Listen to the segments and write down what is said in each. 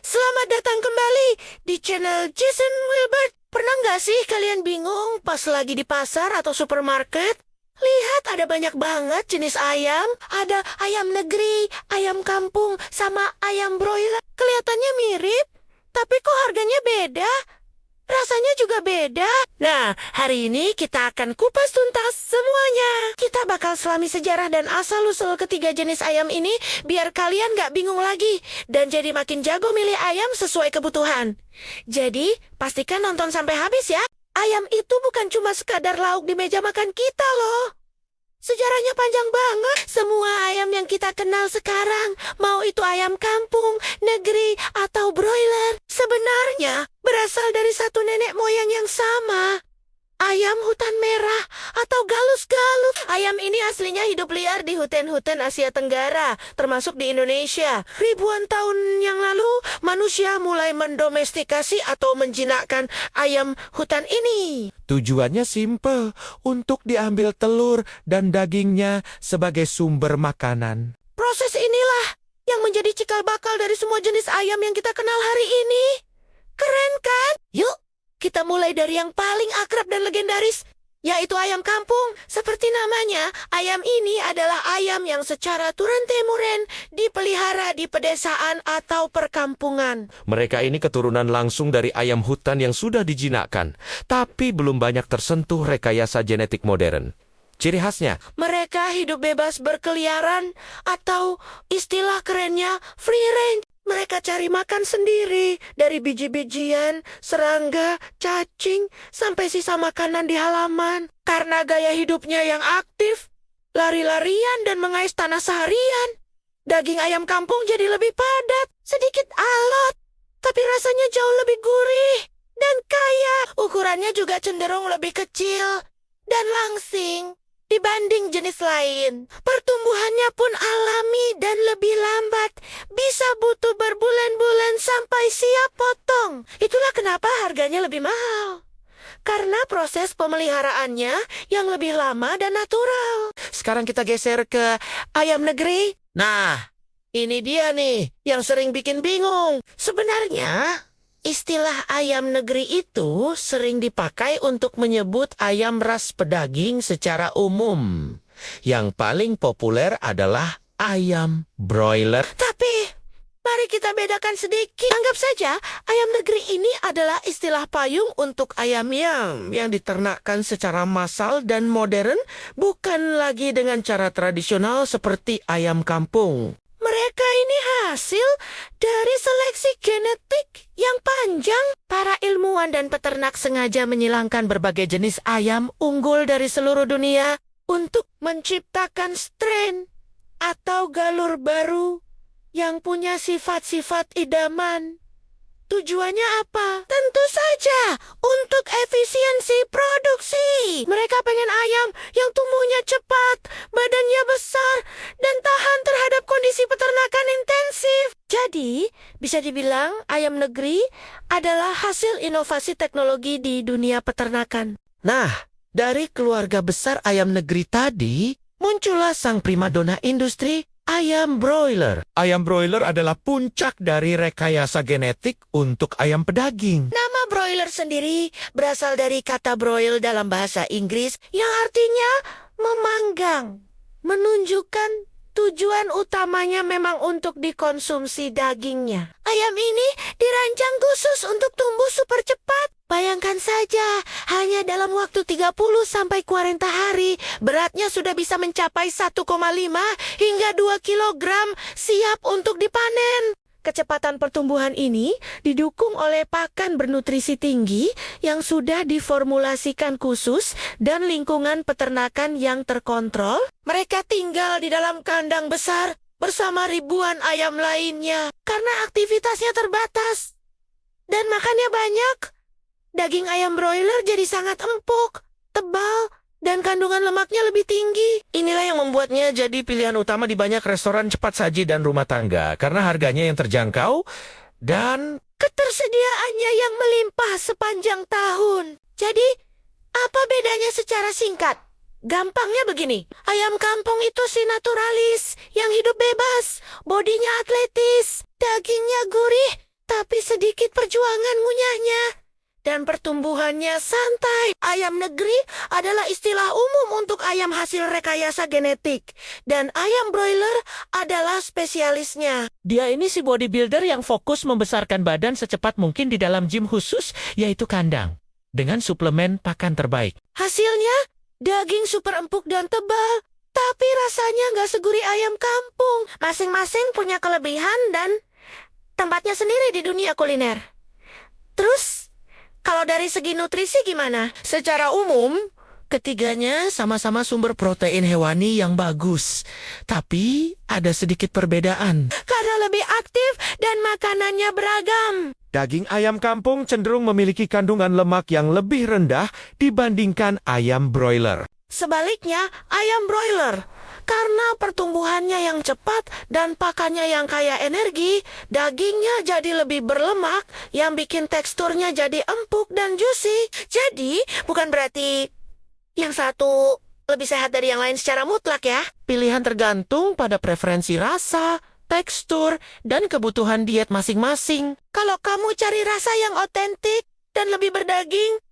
Selamat datang kembali di channel Jason Wilbert. Pernah nggak sih kalian bingung pas lagi di pasar atau supermarket? Lihat ada banyak banget jenis ayam. Ada ayam negeri, ayam kampung, sama ayam broiler. Kelihatannya mirip, tapi kok harganya beda? Rasanya juga beda. Nah, hari ini kita akan kupas tuntas semuanya. Kita bakal selami sejarah dan asal-usul ketiga jenis ayam ini biar kalian gak bingung lagi dan jadi makin jago milih ayam sesuai kebutuhan. Jadi, pastikan nonton sampai habis ya. Ayam itu bukan cuma sekadar lauk di meja makan kita loh. Sejarahnya panjang banget. Semua ayam yang kita kenal sekarang, mau itu ayam kampung, negeri, atau broiler, sebenarnya berasal dari satu nenek moyang yang sama. Ayam hutan merah atau galus-galus. Ayam ini aslinya hidup liar di hutan-hutan Asia Tenggara, termasuk di Indonesia. Ribuan tahun yang lalu, manusia mulai mendomestikasi atau menjinakkan ayam hutan ini. Tujuannya simpel, untuk diambil telur dan dagingnya sebagai sumber makanan. Proses inilah yang menjadi cikal bakal dari semua jenis ayam yang kita kenal hari ini. Keren kan? Yuk, kita mulai dari yang paling akrab dan legendaris, yaitu ayam kampung. Seperti namanya, ayam ini adalah ayam yang secara turun-temurun dipelihara di pedesaan atau perkampungan. Mereka ini keturunan langsung dari ayam hutan yang sudah dijinakkan, tapi belum banyak tersentuh rekayasa genetik modern. Ciri khasnya, Mereka hidup bebas berkeliaran, atau istilah kerennya free range. Mereka cari makan sendiri, dari biji-bijian, serangga, cacing, sampai sisa makanan di halaman. Karena gaya hidupnya yang aktif, lari-larian dan mengais tanah seharian, daging ayam kampung jadi lebih padat, sedikit alot, tapi rasanya jauh lebih gurih dan kaya. Ukurannya juga cenderung lebih kecil dan langsing dibanding jenis lain. Pertumbuhannya pun alami dan lebih lambat, bisa butuh berbulan-bulan sampai siap potong. Itulah kenapa harganya lebih mahal. Karena proses pemeliharaannya yang lebih lama dan natural. Sekarang kita geser ke ayam negeri. Nah, ini dia nih yang sering bikin bingung. Sebenarnya, istilah ayam negeri itu sering dipakai untuk menyebut ayam ras pedaging secara umum. Yang paling populer adalah ayam broiler. Tapi, mari kita bedakan sedikit. Anggap saja, ayam negeri ini adalah istilah payung untuk ayam yang diternakkan secara massal dan modern, bukan lagi dengan cara tradisional seperti ayam kampung. Mereka ini hasil dari seleksi genetik yang panjang. Para ilmuwan dan peternak sengaja menyilangkan berbagai jenis ayam unggul dari seluruh dunia untuk menciptakan strain atau galur baru yang punya sifat-sifat idaman. Tujuannya apa? Tentu saja untuk efisiensi produksi. Mereka pengen ayam yang tumbuhnya cepat, badannya besar, dan tahan terhadap kondisi peternakan intensif. Jadi, bisa dibilang ayam negeri adalah hasil inovasi teknologi di dunia peternakan. Nah, dari keluarga besar ayam negeri tadi, muncullah sang primadona industri, ayam broiler. ayam broiler adalah puncak dari rekayasa genetik untuk ayam pedaging. Nama broiler sendiri berasal dari kata broil dalam bahasa Inggris yang artinya memanggang. Menunjukkan tujuan utamanya memang untuk dikonsumsi dagingnya. Ayam ini dirancang khusus untuk tumbuh super cepat. Bayangkan saja, hanya dalam waktu 30-40 hari, beratnya sudah bisa mencapai 1,5 hingga 2 kilogram, siap untuk dipanen. Kecepatan pertumbuhan ini didukung oleh pakan bernutrisi tinggi yang sudah diformulasikan khusus dan lingkungan peternakan yang terkontrol. Mereka tinggal di dalam kandang besar bersama ribuan ayam lainnya karena aktivitasnya terbatas dan makannya banyak. Daging ayam broiler jadi sangat empuk, tebal, dan kandungan lemaknya lebih tinggi. Inilah yang membuatnya jadi pilihan utama di banyak restoran cepat saji dan rumah tangga, karena harganya yang terjangkau dan ketersediaannya yang melimpah sepanjang tahun. Jadi, apa bedanya secara singkat? Gampangnya begini, ayam kampung itu si naturalis, yang hidup bebas, bodinya atletis, dagingnya gurih, sedikit perjuangan ngunyahnya. Dan pertumbuhannya santai. Ayam negeri adalah istilah umum untuk ayam hasil rekayasa genetik. Dan ayam broiler adalah spesialisnya. Dia ini si bodybuilder yang fokus membesarkan badan secepat mungkin di dalam gym khusus, yaitu kandang. Dengan suplemen pakan terbaik. Hasilnya, daging super empuk dan tebal. Tapi rasanya nggak segurih ayam kampung. Masing-masing punya kelebihan dan tempatnya sendiri di dunia kuliner. Terus, kalau dari segi nutrisi gimana? Secara umum, ketiganya sama-sama sumber protein hewani yang bagus. Tapi ada sedikit perbedaan. Karena lebih aktif dan makanannya beragam. Daging ayam kampung cenderung memiliki kandungan lemak yang lebih rendah dibandingkan ayam broiler. Sebaliknya, ayam broiler, karena pertumbuhannya yang cepat dan pakannya yang kaya energi, dagingnya jadi lebih berlemak yang bikin teksturnya jadi empuk dan juicy. Jadi, bukan berarti yang satu lebih sehat dari yang lain secara mutlak ya. Pilihan tergantung pada preferensi rasa, tekstur, dan kebutuhan diet masing-masing. Kalau kamu cari rasa yang otentik dan lebih berdaging,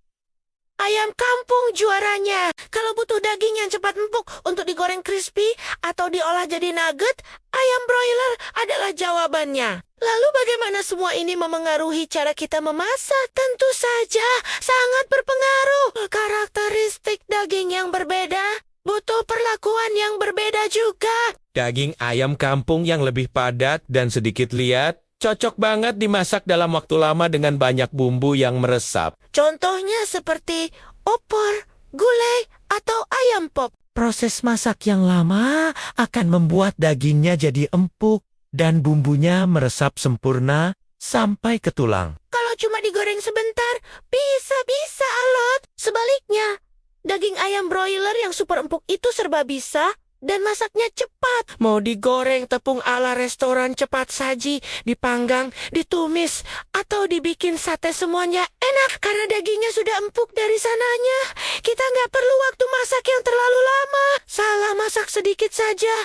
ayam kampung juaranya. Kalau butuh daging yang cepat empuk untuk digoreng crispy atau diolah jadi nugget, ayam broiler adalah jawabannya. Lalu bagaimana semua ini memengaruhi cara kita memasak? Tentu saja sangat berpengaruh. Karakteristik daging yang berbeda butuh perlakuan yang berbeda juga. Daging ayam kampung yang lebih padat dan sedikit liat cocok banget dimasak dalam waktu lama dengan banyak bumbu yang meresap. Contohnya seperti opor, gulai, atau ayam pop. Proses masak yang lama akan membuat dagingnya jadi empuk dan bumbunya meresap sempurna sampai ke tulang. Kalau cuma digoreng sebentar, bisa-bisa alot. Sebaliknya, daging ayam broiler yang super empuk itu serba bisa dan masaknya cepat. Mau digoreng tepung ala restoran cepat saji, dipanggang, ditumis, Atau dibikin sate, semuanya enak karena dagingnya sudah empuk dari sananya. Kita nggak perlu waktu masak yang terlalu lama. Salah masak sedikit saja,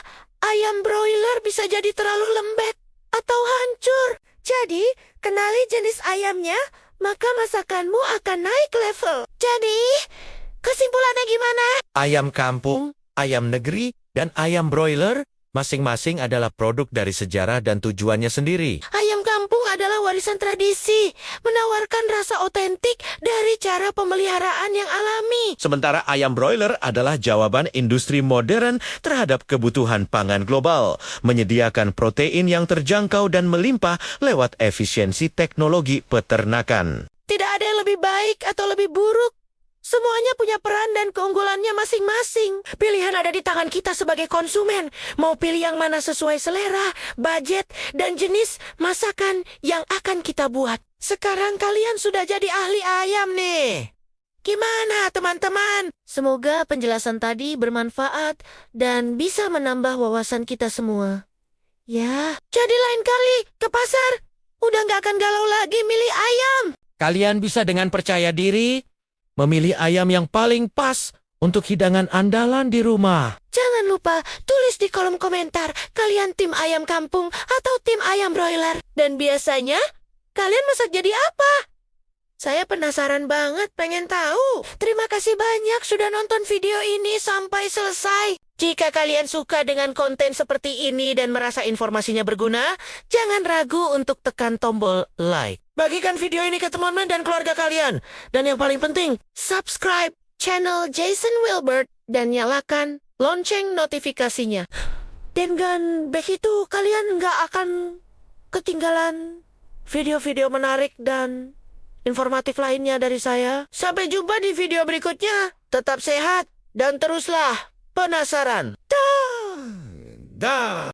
ayam broiler bisa jadi terlalu lembek atau hancur. Jadi, kenali jenis ayamnya, maka masakanmu akan naik level. Jadi, kesimpulannya gimana? Ayam kampung, ayam negeri, dan ayam broiler masing-masing adalah produk dari sejarah dan tujuannya sendiri. Ayam kampung adalah warisan tradisi, menawarkan rasa otentik dari cara pemeliharaan yang alami. Sementara ayam broiler adalah jawaban industri modern terhadap kebutuhan pangan global, menyediakan protein yang terjangkau dan melimpah lewat efisiensi teknologi peternakan. Tidak ada yang lebih baik atau lebih buruk. Semuanya punya peran dan keunggulannya masing-masing. Pilihan ada di tangan kita sebagai konsumen. Mau pilih yang mana sesuai selera, budget, dan jenis masakan yang akan kita buat. Sekarang kalian sudah jadi ahli ayam nih. Gimana teman-teman? Semoga penjelasan tadi bermanfaat dan bisa menambah wawasan kita semua. Ya, jadi lain kali ke pasar, udah nggak akan galau lagi milih ayam. kalian bisa dengan percaya diri memilih ayam yang paling pas untuk hidangan andalan di rumah. Jangan lupa tulis di kolom komentar kalian tim ayam kampung atau tim ayam broiler. Dan biasanya kalian masak jadi apa? Saya penasaran banget pengen tahu. Terima kasih banyak sudah nonton video ini sampai selesai. Jika kalian suka dengan konten seperti ini dan merasa informasinya berguna, jangan ragu untuk tekan tombol like. Bagikan video ini ke teman-teman dan keluarga kalian. Dan yang paling penting, subscribe channel Jason Wilbert dan nyalakan lonceng notifikasinya. Dengan begitu kalian nggak akan ketinggalan video-video menarik dan informatif lainnya dari saya. Sampai jumpa di video berikutnya. Tetap sehat dan teruslah penasaran. Dah.